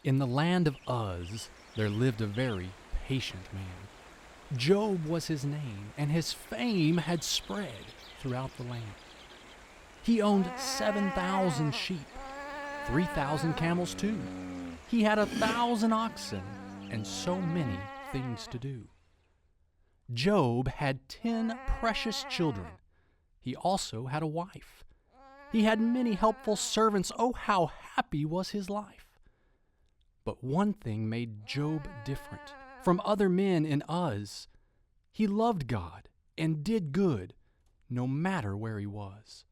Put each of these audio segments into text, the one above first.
In the land of Uz, there lived a very patient man. Job was his name, and his fame had spread throughout the land. He owned 7,000 sheep, 3,000 camels too. He had 1,000 oxen, and so many things to do. Job had 10 precious children. He also had a wife. He had many helpful servants. Oh, how happy was his life! But one thing made Job different from other men in Uz. He loved God and did good, no matter where he was.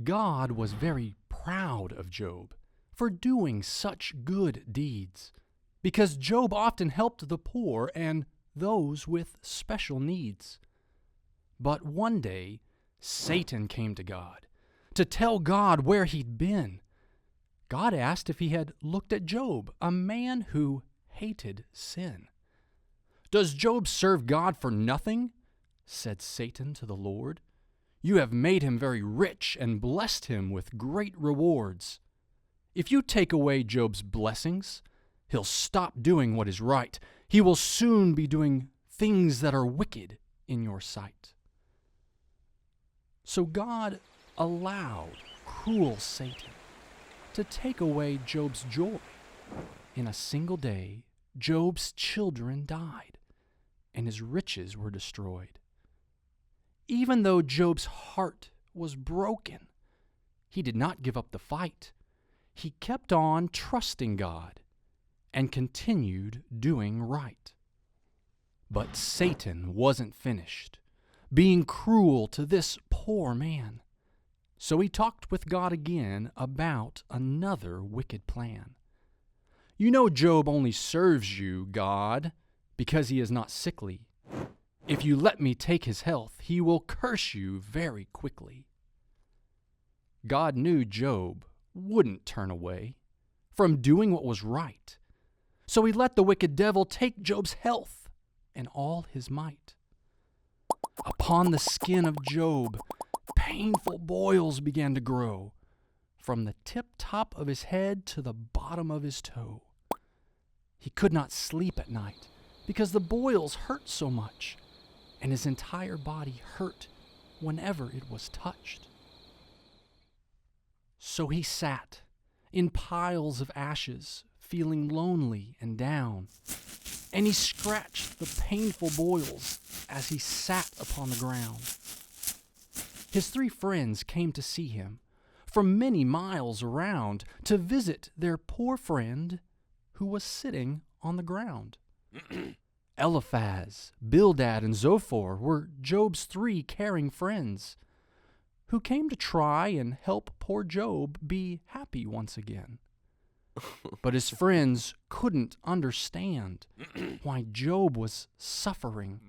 God was very proud of Job for doing such good deeds, because Job often helped the poor and those with special needs. But one day, Satan came to God to tell God where he'd been. God asked if he had looked at Job, a man who hated sin. "Does Job serve God for nothing?" said Satan to the Lord. "You have made him very rich and blessed him with great rewards. If you take away Job's blessings, he'll stop doing what is right. He will soon be doing things that are wicked in your sight." So God allowed cruel Satan to take away Job's joy. In a single day, Job's children died, and his riches were destroyed. Even though Job's heart was broken, he did not give up the fight. He kept on trusting God and continued doing right. But Satan wasn't finished being cruel to this poor man. So he talked with God again about another wicked plan. "You know Job only serves you, God, because he is not sickly. If you let me take his health, he will curse you very quickly." God knew Job wouldn't turn away from doing what was right, so he let the wicked devil take Job's health and all his might. Upon the skin of Job, painful boils began to grow, from the tip-top of his head to the bottom of his toe. He could not sleep at night because the boils hurt so much, and his entire body hurt whenever it was touched. So he sat in piles of ashes, feeling lonely and down, and he scratched the painful boils as he sat upon the ground. His 3 friends came to see him from many miles around to visit their poor friend who was sitting on the ground. Eliphaz, Bildad, and Zophar were Job's 3 caring friends who came to try and help poor Job be happy once again. But his friends couldn't understand why Job was suffering.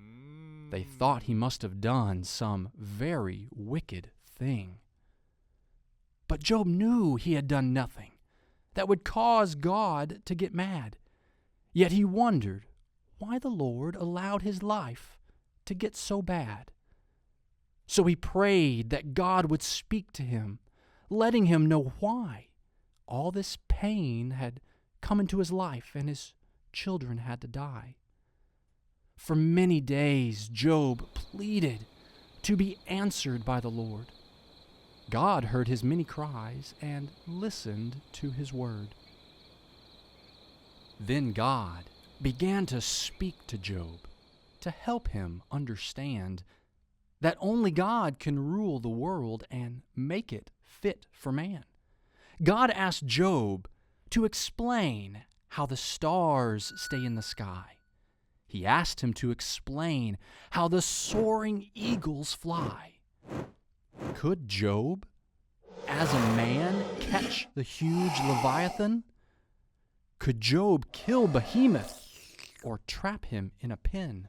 They thought he must have done some very wicked thing. But Job knew he had done nothing that would cause God to get mad. Yet he wondered why the Lord allowed his life to get so bad. So he prayed that God would speak to him, letting him know why all this pain had come into his life and his children had to die. For many days, Job pleaded to be answered by the Lord. God heard his many cries and listened to his word. Then God began to speak to Job to help him understand that only God can rule the world and make it fit for man. God asked Job to explain how the stars stay in the sky. He asked him to explain how the soaring eagles fly. Could Job, as a man, catch the huge Leviathan? Could Job kill Behemoth or trap him in a pen?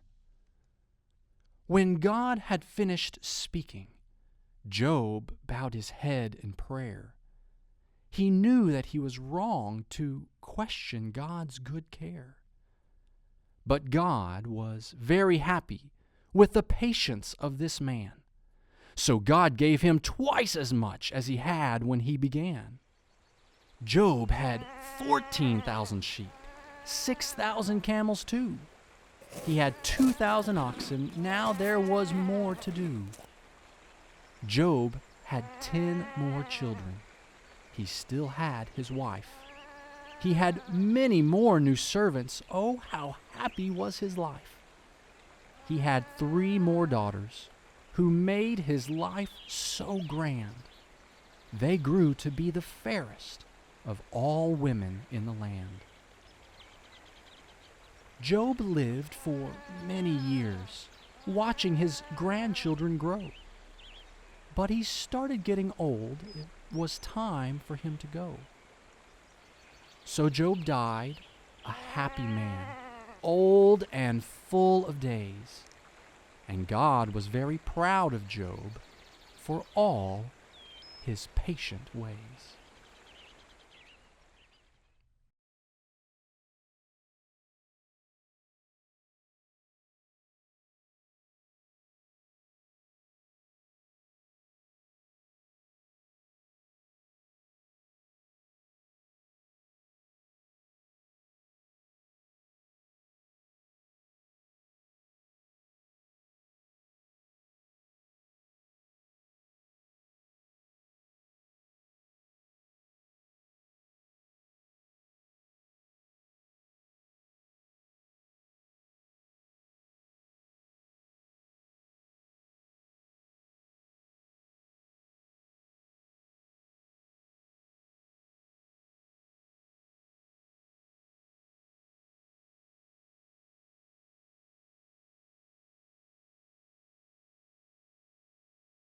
When God had finished speaking, Job bowed his head in prayer. He knew that he was wrong to question God's good care. But God was very happy with the patience of this man. So God gave him twice as much as he had when he began. Job had 14,000 sheep, 6,000 camels too. He had 2,000 oxen. Now there was more to do. Job had 10 more children. He still had his wife. He had many more new servants. Oh, how happy was his life. He had 3 more daughters who made his life so grand. They grew to be the fairest of all women in the land. Job lived for many years, watching his grandchildren grow. But he started getting old. It was time for him to go. So Job died, a happy man, old and full of days. And God was very proud of Job for all his patient ways.